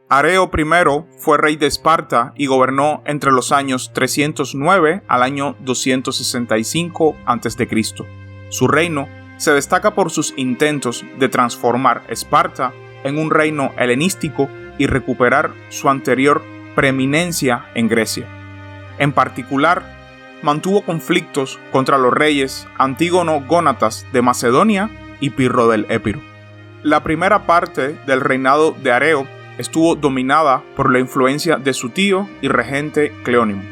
Areo I fue rey de Esparta y gobernó entre los años 309 al año 265 a.C. Su reino se destaca por sus intentos de transformar Esparta en un reino helenístico y recuperar su anterior preeminencia en Grecia. En particular, mantuvo conflictos contra los reyes Antígono Gónatas de Macedonia y Pirro del Épiro. La primera parte del reinado de Areo estuvo dominada por la influencia de su tío y regente Cleónimo.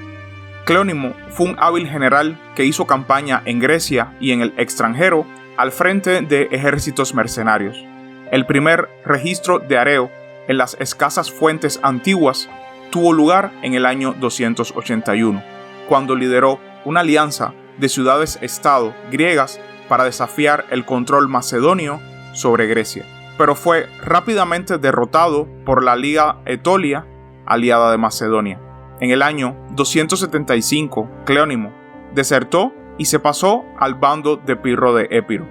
Cleónimo fue un hábil general que hizo campaña en Grecia y en el extranjero al frente de ejércitos mercenarios. El primer registro de Areo en las escasas fuentes antiguas tuvo lugar en el año 281, cuando lideró una alianza de ciudades-estado griegas para desafiar el control macedonio sobre Grecia, pero fue rápidamente derrotado por la Liga Etolia, aliada de Macedonia. En el año 275, Cleónimo desertó y se pasó al bando de Pirro de Épiro,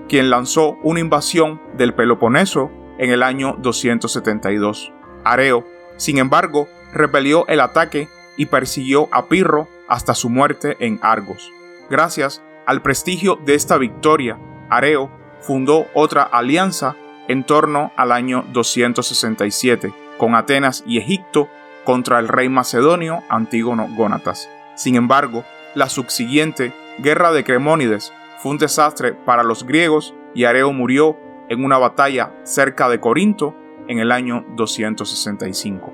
quien lanzó una invasión del Peloponeso en el año 272. Areo, sin embargo, repelió el ataque y persiguió a Pirro hasta su muerte en Argos. Gracias al prestigio de esta victoria, Areo fundó otra alianza en torno al año 267 con Atenas y Egipto contra el rey macedonio Antígono Gónatas. Sin embargo, la subsiguiente guerra de Cremónides fue un desastre para los griegos y Areo murió en una batalla cerca de Corinto en el año 265.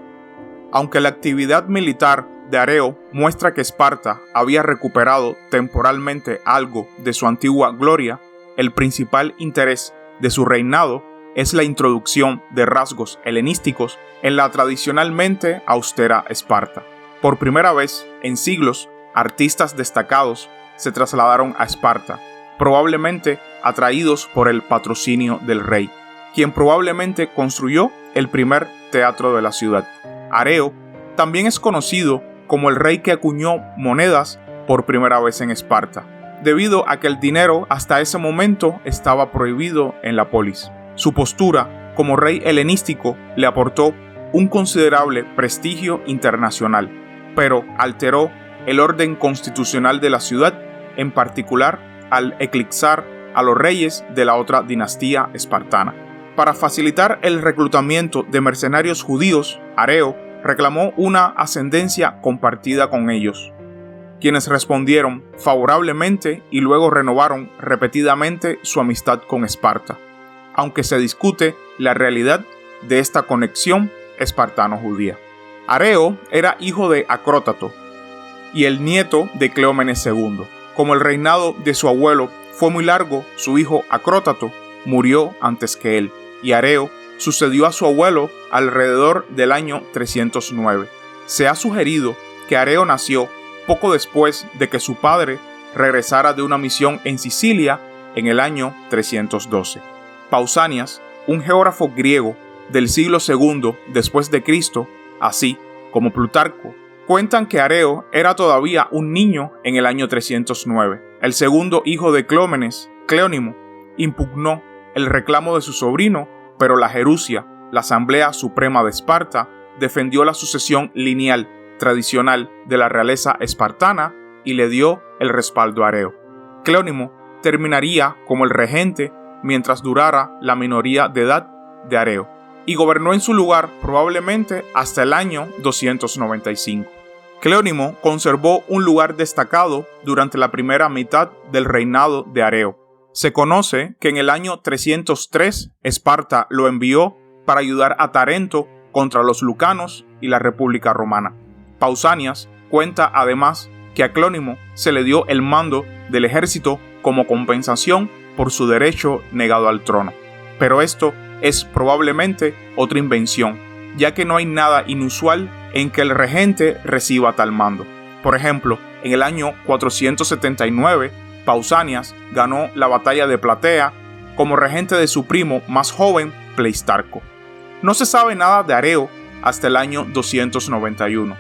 Aunque la actividad militar de Areo muestra que Esparta había recuperado temporalmente algo de su antigua gloria, el principal interés de su reinado es la introducción de rasgos helenísticos en la tradicionalmente austera Esparta. Por primera vez en siglos, artistas destacados se trasladaron a Esparta, probablemente atraídos por el patrocinio del rey, quien probablemente construyó el primer teatro de la ciudad. Areo también es conocido como el rey que acuñó monedas por primera vez en Esparta, debido a que el dinero hasta ese momento estaba prohibido en la polis. Su postura como rey helenístico le aportó un considerable prestigio internacional, pero alteró el orden constitucional de la ciudad, en particular al eclipsar a los reyes de la otra dinastía espartana. Para facilitar el reclutamiento de mercenarios judíos, Areo reclamó una ascendencia compartida con ellos, quienes respondieron favorablemente y luego renovaron repetidamente su amistad con Esparta, aunque se discute la realidad de esta conexión espartano-judía. Areo era hijo de Acrótato y el nieto de Cleómenes II. Como el reinado de su abuelo fue muy largo, su hijo Acrótato murió antes que él, y Areo sucedió a su abuelo alrededor del año 309. Se ha sugerido que Areo nació poco después de que su padre regresara de una misión en Sicilia en el año 312. Pausanias, un geógrafo griego del siglo II después de Cristo, así como Plutarco, cuentan que Areo era todavía un niño en el año 309. El segundo hijo de Cleómenes, Cleónimo, impugnó el reclamo de su sobrino, pero la Gerusia, la Asamblea Suprema de Esparta, defendió la sucesión lineal tradicional de la realeza espartana y le dio el respaldo a Areo. Cleónimo terminaría como el regente mientras durara la minoría de edad de Areo, y gobernó en su lugar probablemente hasta el año 295. Cleónimo conservó un lugar destacado durante la primera mitad del reinado de Areo. Se conoce que en el año 303 Esparta lo envió para ayudar a Tarento contra los lucanos y la República Romana. Pausanias cuenta además que a Cleónimo se le dio el mando del ejército como compensación por su derecho negado al trono. Pero esto es probablemente otra invención, ya que no hay nada inusual en que el regente reciba tal mando. Por ejemplo, en el año 479, Pausanias ganó la batalla de Platea como regente de su primo más joven, Pleistarco. No se sabe nada de Areo hasta el año 291,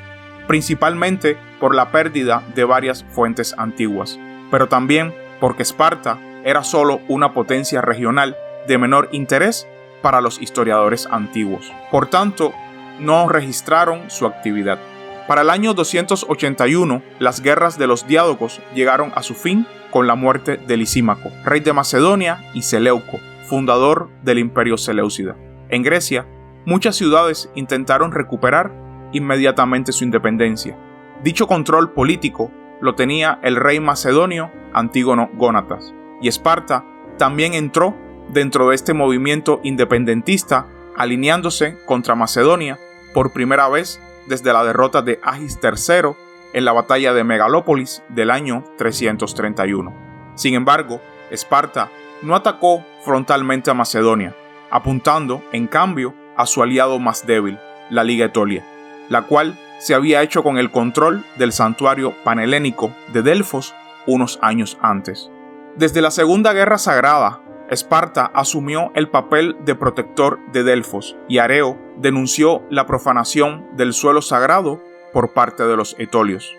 principalmente por la pérdida de varias fuentes antiguas, pero también porque Esparta era solo una potencia regional de menor interés para los historiadores antiguos. Por tanto, no registraron su actividad. Para el año 281, las guerras de los Diádocos llegaron a su fin con la muerte de Lisímaco, rey de Macedonia, y Seleuco, fundador del Imperio Seleucida. En Grecia, muchas ciudades intentaron recuperar inmediatamente su independencia. Dicho control político lo tenía el rey macedonio Antígono Gónatas, y Esparta también entró dentro de este movimiento independentista, alineándose contra Macedonia por primera vez desde la derrota de Agis III en la batalla de Megalópolis del año 331. Sin embargo, Esparta no atacó frontalmente a Macedonia, apuntando, en cambio, a su aliado más débil, la Liga Etolia, la cual se había hecho con el control del santuario panhelénico de Delfos unos años antes. Desde la Segunda Guerra Sagrada, Esparta asumió el papel de protector de Delfos y Areo denunció la profanación del suelo sagrado por parte de los etolios.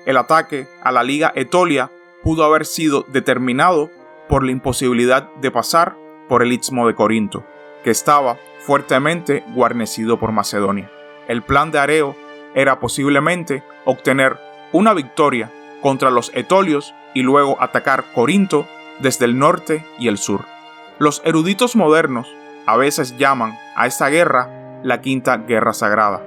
El ataque a la Liga Etolia pudo haber sido determinado por la imposibilidad de pasar por el Istmo de Corinto, que estaba fuertemente guarnecido por Macedonia. El plan de Areo era posiblemente obtener una victoria contra los etolios y luego atacar Corinto desde el norte y el sur. Los eruditos modernos a veces llaman a esta guerra la Quinta Guerra Sagrada.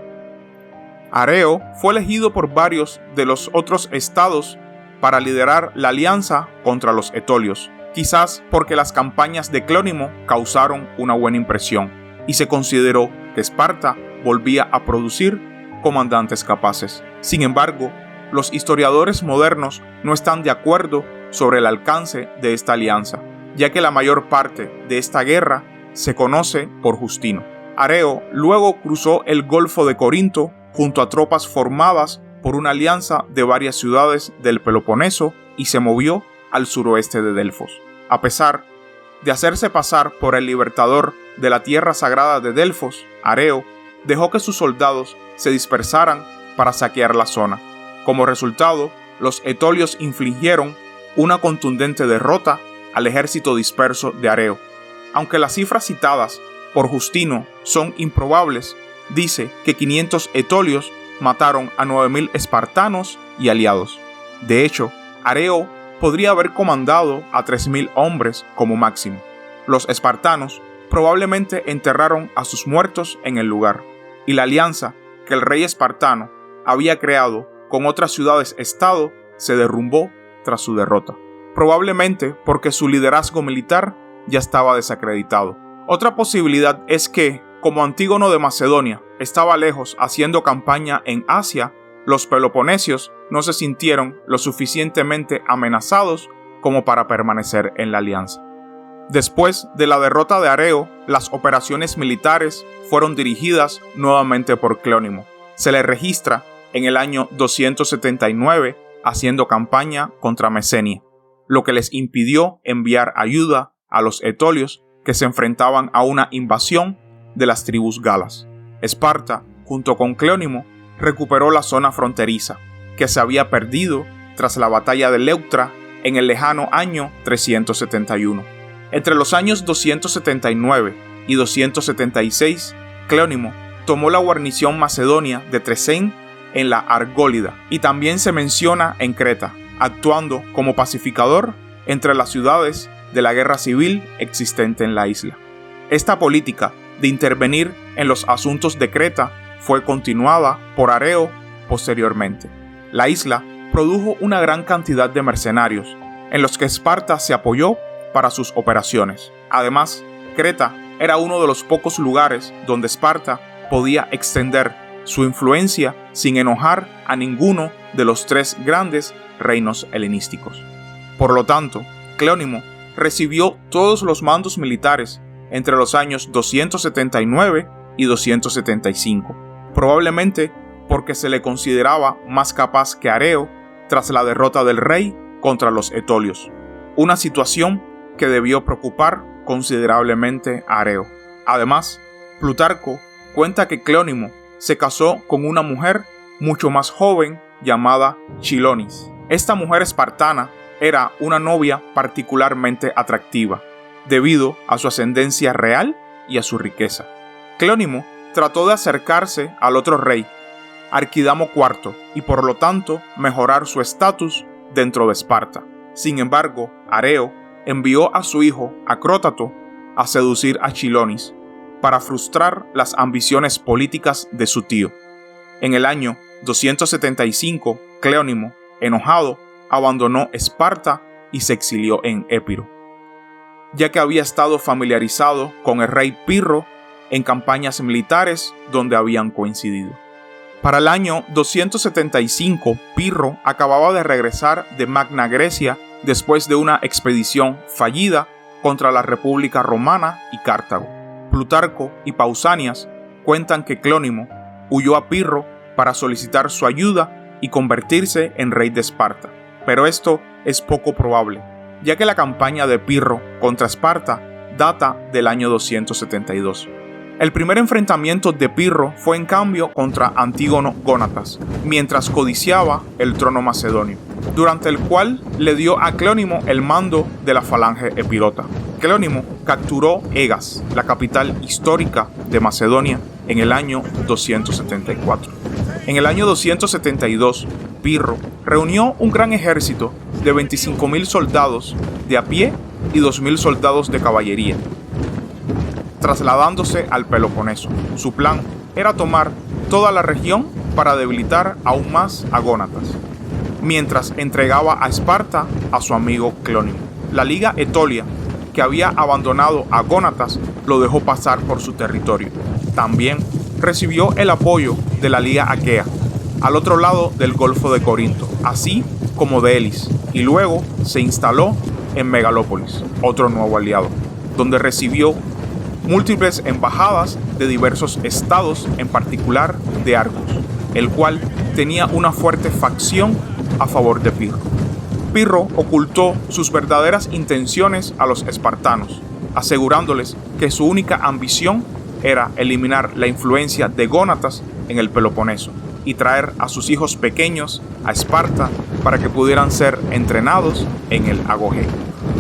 Areo fue elegido por varios de los otros estados para liderar la alianza contra los etolios, quizás porque las campañas de Clónimo causaron una buena impresión y se consideró que Esparta volvía a producir comandantes capaces. Sin embargo, los historiadores modernos no están de acuerdo sobre el alcance de esta alianza, ya que la mayor parte de esta guerra se conoce por Justino. Areo luego cruzó el Golfo de Corinto junto a tropas formadas por una alianza de varias ciudades del Peloponeso y se movió al suroeste de Delfos. A pesar de hacerse pasar por el libertador de la tierra sagrada de Delfos, Areo dejó que sus soldados se dispersaran para saquear la zona. Como resultado, los etolios infligieron una contundente derrota al ejército disperso de Areo. Aunque las cifras citadas por Justino son improbables, dice que 500 etolios mataron a 9.000 espartanos y aliados. De hecho, Areo podría haber comandado a 3.000 hombres como máximo. Los espartanos probablemente enterraron a sus muertos en el lugar, y la alianza que el rey espartano había creado con otras ciudades-estado se derrumbó tras su derrota, probablemente porque su liderazgo militar ya estaba desacreditado. Otra posibilidad es que, como Antígono de Macedonia estaba lejos haciendo campaña en Asia, los peloponesios no se sintieron lo suficientemente amenazados como para permanecer en la alianza. Después de la derrota de Areo, las operaciones militares fueron dirigidas nuevamente por Clónimo. Se le registra en el año 279 haciendo campaña contra Mesenia, lo que les impidió enviar ayuda a los etolios que se enfrentaban a una invasión de las tribus galas. Esparta, junto con Clónimo, recuperó la zona fronteriza, que se había perdido tras la batalla de Leuctra en el lejano año 371. Entre los años 279 y 276, Clónimo tomó la guarnición macedonia de Tresén en la Argólida y también se menciona en Creta, actuando como pacificador entre las ciudades de la guerra civil existente en la isla. Esta política de intervenir en los asuntos de Creta fue continuada por Areo posteriormente. La isla produjo una gran cantidad de mercenarios, en los que Esparta se apoyó para sus operaciones. Además, Creta era uno de los pocos lugares donde Esparta podía extender su influencia sin enojar a ninguno de los tres grandes reinos helenísticos. Por lo tanto, Clónimo recibió todos los mandos militares entre los años 279 y 275, probablemente porque se le consideraba más capaz que Areo tras la derrota del rey contra los etolios, una situación que debió preocupar considerablemente a Areo. Además, Plutarco cuenta que Clónimo se casó con una mujer mucho más joven llamada Chilonis. Esta mujer espartana era una novia particularmente atractiva, debido a su ascendencia real y a su riqueza. Clónimo trató de acercarse al otro rey, Arquidamo IV, y por lo tanto mejorar su estatus dentro de Esparta. Sin embargo, Areo envió a su hijo Acrótato a seducir a Chilonis para frustrar las ambiciones políticas de su tío. En el año 275, Cleónimo, enojado, abandonó Esparta y se exilió en Épiro, ya que había estado familiarizado con el rey Pirro en campañas militares donde habían coincidido. Para el año 275, Pirro acababa de regresar de Magna Grecia después de una expedición fallida contra la República Romana y Cartago. Plutarco y Pausanias cuentan que Cleónimo huyó a Pirro para solicitar su ayuda y convertirse en rey de Esparta, pero esto es poco probable, ya que la campaña de Pirro contra Esparta data del año 272. El primer enfrentamiento de Pirro fue en cambio contra Antígono Gónatas, mientras codiciaba el trono macedonio, durante el cual le dio a Cleónimo el mando de la falange epirota. Cleónimo capturó Egas, la capital histórica de Macedonia, en el año 274. En el año 272, Pirro reunió un gran ejército de 25.000 soldados de a pie y 2.000 soldados de caballería, trasladándose al Peloponeso. Su plan era tomar toda la región para debilitar aún más a Gónatas, mientras entregaba a Esparta a su amigo Cleónimo. La Liga Etolia, que había abandonado a Gónatas, lo dejó pasar por su territorio. También recibió el apoyo de la Liga Aquea, al otro lado del Golfo de Corinto, así como de Elis, y luego se instaló en Megalópolis, otro nuevo aliado, donde recibió múltiples embajadas de diversos estados, en particular de Argos, el cual tenía una fuerte facción a favor de Pirro. Pirro ocultó sus verdaderas intenciones a los espartanos, asegurándoles que su única ambición era eliminar la influencia de Gónatas en el Peloponeso y traer a sus hijos pequeños a Esparta para que pudieran ser entrenados en el Agogé.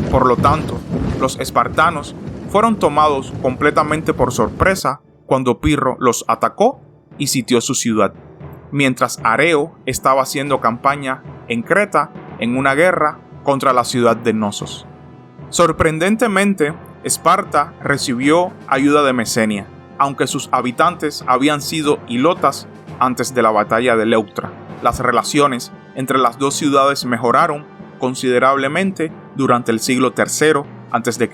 Por lo tanto, los espartanos fueron tomados completamente por sorpresa cuando Pirro los atacó y sitió su ciudad, mientras Areo estaba haciendo campaña en Creta en una guerra contra la ciudad de Knossos. Sorprendentemente, Esparta recibió ayuda de Mesenia, aunque sus habitantes habían sido ilotas antes de la batalla de Leuctra. Las relaciones entre las dos ciudades mejoraron considerablemente durante el siglo III a.C.,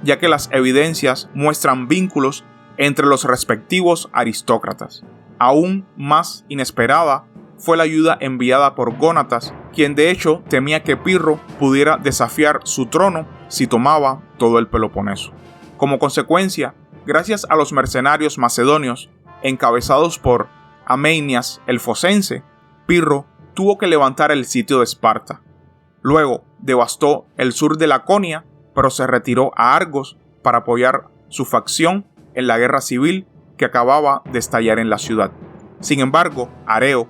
ya que las evidencias muestran vínculos entre los respectivos aristócratas. Aún más inesperada fue la ayuda enviada por Gónatas, quien de hecho temía que Pirro pudiera desafiar su trono si tomaba todo el Peloponeso. Como consecuencia, gracias a los mercenarios macedonios encabezados por Ameinias el Focense, Pirro tuvo que levantar el sitio de Esparta. Luego devastó el sur de Laconia, pero se retiró a Argos para apoyar su facción en la guerra civil que acababa de estallar en la ciudad. Sin embargo, Areo,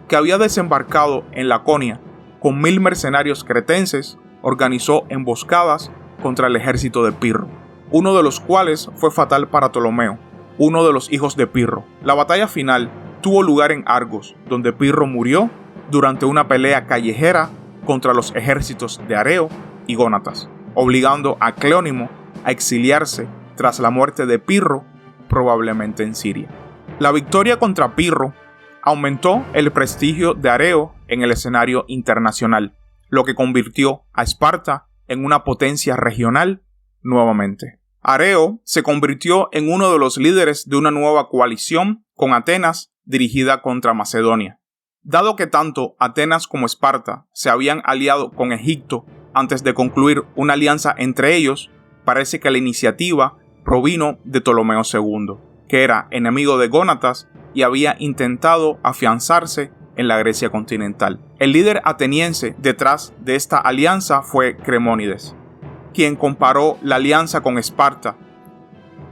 que había desembarcado en Laconia con 1.000 mercenarios cretenses, organizó emboscadas contra el ejército de Pirro, uno de los cuales fue fatal para Ptolomeo, uno de los hijos de Pirro. La batalla final tuvo lugar en Argos, donde Pirro murió durante una pelea callejera contra los ejércitos de Areo y Gónatas, obligando a Cleónimo a exiliarse tras la muerte de Pirro, probablemente en Siria. La victoria contra Pirro aumentó el prestigio de Areo en el escenario internacional, lo que convirtió a Esparta en una potencia regional nuevamente. Areo se convirtió en uno de los líderes de una nueva coalición con Atenas dirigida contra Macedonia. Dado que tanto Atenas como Esparta se habían aliado con Egipto antes de concluir una alianza entre ellos, parece que la iniciativa provino de Ptolomeo II, que era enemigo de Gónatas y había intentado afianzarse en la Grecia continental. El líder ateniense detrás de esta alianza fue Cremónides, quien comparó la alianza con Esparta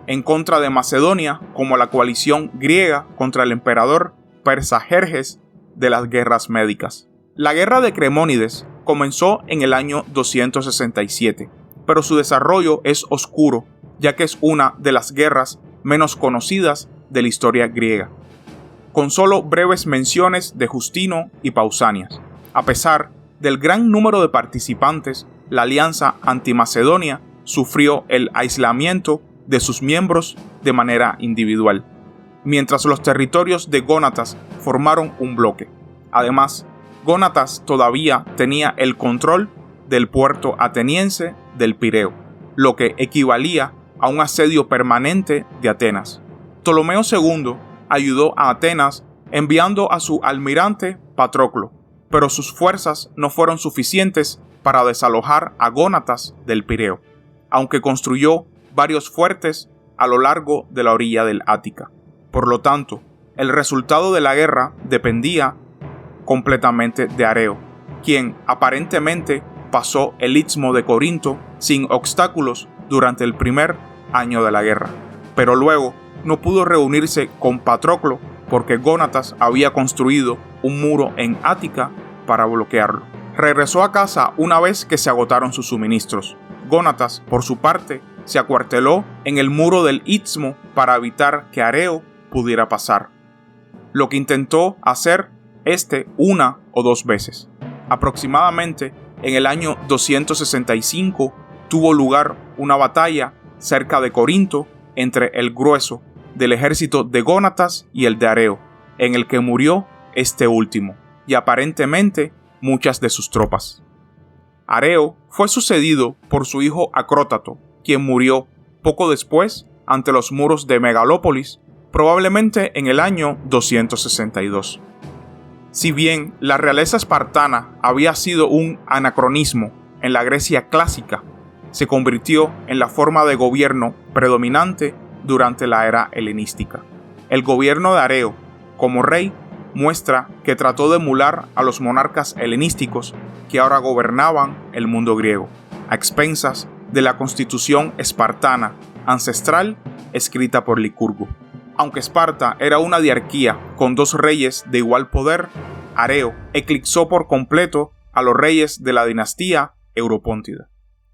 en contra de Macedonia como la coalición griega contra el emperador persa Jerjes de las guerras médicas. La guerra de Cremónides comenzó en el año 267, pero su desarrollo es oscuro, ya que es una de las guerras menos conocidas de la historia griega, con solo breves menciones de Justino y Pausanias. A pesar del gran número de participantes, la alianza antimacedonia sufrió el aislamiento de sus miembros de manera individual, mientras los territorios de Gónatas formaron un bloque. Además, Gónatas todavía tenía el control del puerto ateniense del Pireo, lo que equivalía a un asedio permanente de Atenas. Ptolomeo II ayudó a Atenas enviando a su almirante Patroclo, pero sus fuerzas no fueron suficientes para desalojar a Gónatas del Pireo, aunque construyó varios fuertes a lo largo de la orilla del Ática. Por lo tanto, el resultado de la guerra dependía completamente de Areo, quien aparentemente pasó el istmo de Corinto sin obstáculos durante el primer año de la guerra, pero luego no pudo reunirse con Patroclo porque Gónatas había construido un muro en Ática para bloquearlo. Regresó a casa una vez que se agotaron sus suministros. Gónatas, por su parte, se acuarteló en el muro del istmo para evitar que Areo pudiera pasar, lo que intentó hacer una o dos veces. Aproximadamente en el año 265 tuvo lugar una batalla cerca de Corinto entre el grueso del ejército de Gónatas y el de Areo, en el que murió este último, y aparentemente muchas de sus tropas. Areo fue sucedido por su hijo Acrótato, quien murió poco después ante los muros de Megalópolis, probablemente en el año 262. Si bien la realeza espartana había sido un anacronismo en la Grecia clásica, se convirtió en la forma de gobierno predominante durante la era helenística. El gobierno de Areo, como rey, muestra que trató de emular a los monarcas helenísticos que ahora gobernaban el mundo griego, a expensas de la constitución espartana ancestral escrita por Licurgo. Aunque Esparta era una diarquía con dos reyes de igual poder, Areo eclipsó por completo a los reyes de la dinastía Europóntida.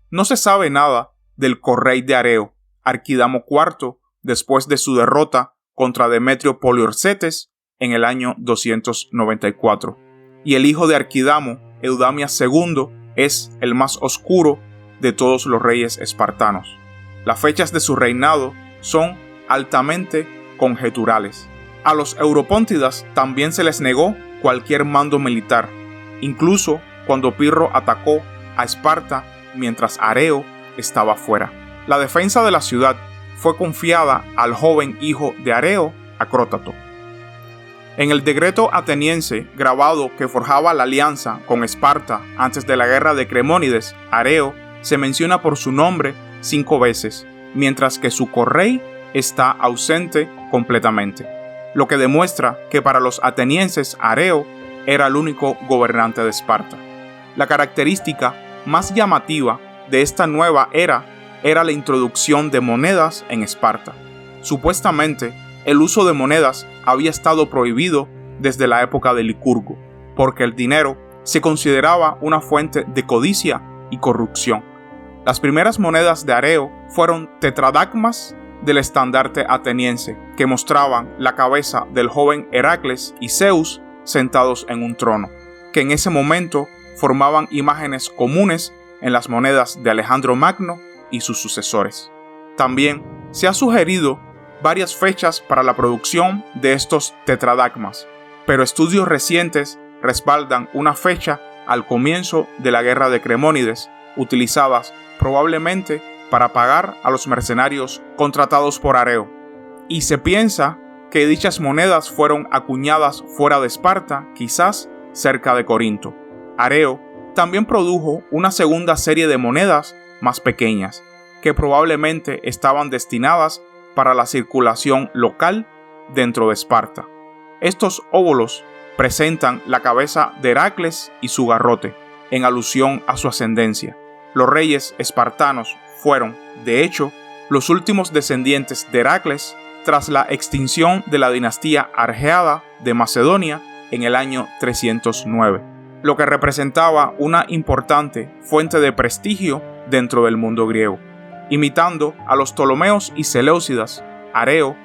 No se sabe nada del correy de Areo, Arquidamo IV, después de su derrota contra Demetrio Poliorcetes en el año 294, y el hijo de Arquidamo, Eudamias II, es el más oscuro de todos los reyes espartanos. Las fechas de su reinado son altamente conjeturales. A los Europóntidas también se les negó cualquier mando militar, incluso cuando Pirro atacó a Esparta mientras Areo estaba fuera. La defensa de la ciudad fue confiada al joven hijo de Areo, Acrótato. En el decreto ateniense grabado que forjaba la alianza con Esparta antes de la guerra de Cremónides, Areo se menciona por su nombre 5 veces, mientras que su correy está ausente completamente, lo que demuestra que para los atenienses Areo era el único gobernante de Esparta. La característica más llamativa de esta nueva era la introducción de monedas en Esparta. Supuestamente, el uso de monedas había estado prohibido desde la época de Licurgo, porque el dinero se consideraba una fuente de codicia y corrupción. Las primeras monedas de Areo fueron tetradracmas del estandarte ateniense, que mostraban la cabeza del joven Heracles y Zeus sentados en un trono, que en ese momento formaban imágenes comunes en las monedas de Alejandro Magno y sus sucesores. También se ha sugerido varias fechas para la producción de estos tetradracmas, pero estudios recientes respaldan una fecha al comienzo de la guerra de Cremónides, utilizadas probablemente para pagar a los mercenarios contratados por Areo, y se piensa que dichas monedas fueron acuñadas fuera de Esparta, quizás cerca de Corinto. Areo también produjo una segunda serie de monedas más pequeñas, que probablemente estaban destinadas para la circulación local dentro de Esparta. Estos óvulos presentan la cabeza de Heracles y su garrote, en alusión a su ascendencia. Los reyes espartanos fueron, de hecho, los últimos descendientes de Heracles tras la extinción de la dinastía Argeada de Macedonia en el año 309, lo que representaba una importante fuente de prestigio dentro del mundo griego. Imitando a los Ptolomeos y Seleucidas, Areo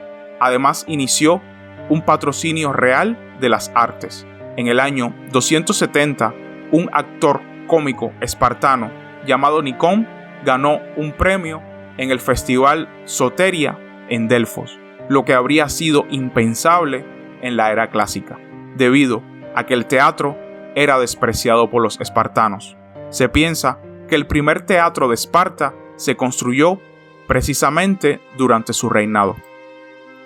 Además, inició un patrocinio real de las artes. En el año 270, un actor cómico espartano llamado Nicón ganó un premio en el festival Soteria en Delfos, lo que habría sido impensable en la era clásica, debido a que el teatro era despreciado por los espartanos. Se piensa que el primer teatro de Esparta se construyó precisamente durante su reinado.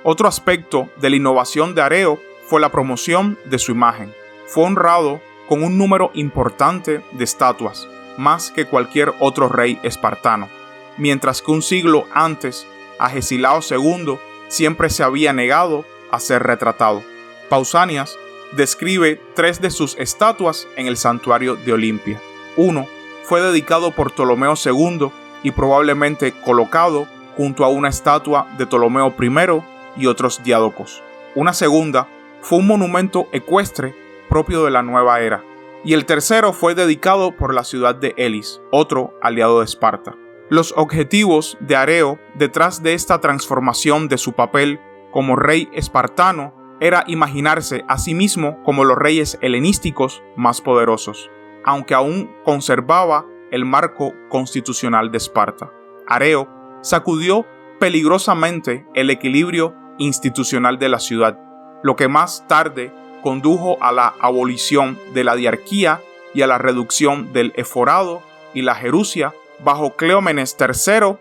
Otro aspecto de la innovación de Areo fue la promoción de su imagen. Fue honrado con un número importante de estatuas, más que cualquier otro rey espartano, mientras que un siglo antes, Agesilao II siempre se había negado a ser retratado. Pausanias describe 3 de sus estatuas en el santuario de Olimpia. Uno fue dedicado por Ptolomeo II y probablemente colocado junto a una estatua de Ptolomeo I y otros diádocos. Una segunda fue un monumento ecuestre propio de la nueva era, y el tercero fue dedicado por la ciudad de Elis, otro aliado de Esparta. Los objetivos de Areo detrás de esta transformación de su papel como rey espartano era imaginarse a sí mismo como los reyes helenísticos más poderosos, aunque aún conservaba el marco constitucional de Esparta. Areo sacudió peligrosamente el equilibrio institucional de la ciudad, lo que más tarde condujo a la abolición de la diarquía y a la reducción del eforado y la jerusia bajo Cleómenes III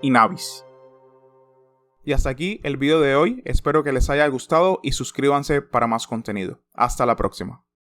y Nabis. Y hasta aquí el video de hoy, espero que les haya gustado y suscríbanse para más contenido. Hasta la próxima.